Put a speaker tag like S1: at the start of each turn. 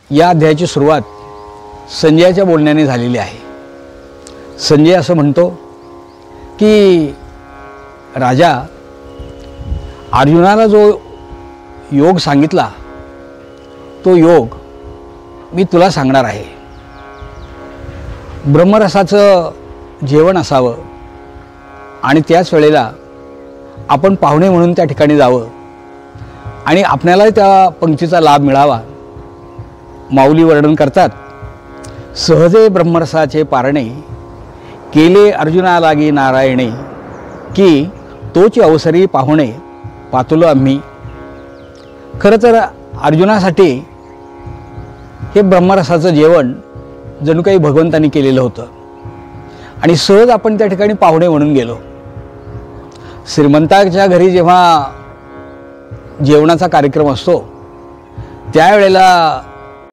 S1: या अध्यायाची सुरुवात संजयाच्या बोलण्याने झालेली आहे। संजय असं म्हणतो की राजा, अर्जुनाला जो योग सांगितला तो योग मी तुला सांगणार आहे। ब्रह्मरसाचं जेवण असावं आणि त्याच वेळेला आपण पाहुणे म्हणून त्या ठिकाणी जावं आणि आपल्याला त्या पंक्तीचा लाभ मिळावा। माऊली वर्णन करतात, सहजे ब्रह्मरसाचे पारणे केले अर्जुना लागी नारायणे, की तोची अवसरी पाहुणे पातुलो आम्ही। खरं तर अर्जुनासाठी हे ब्रह्मरसाचं जेवण जणू काही भगवंतांनी केलेलं होतं आणि सहज आपण त्या ठिकाणी पाहुणे म्हणून गेलो। श्रीमंताच्या घरी जेव्हा जेवणाचा कार्यक्रम असतो त्यावेळेला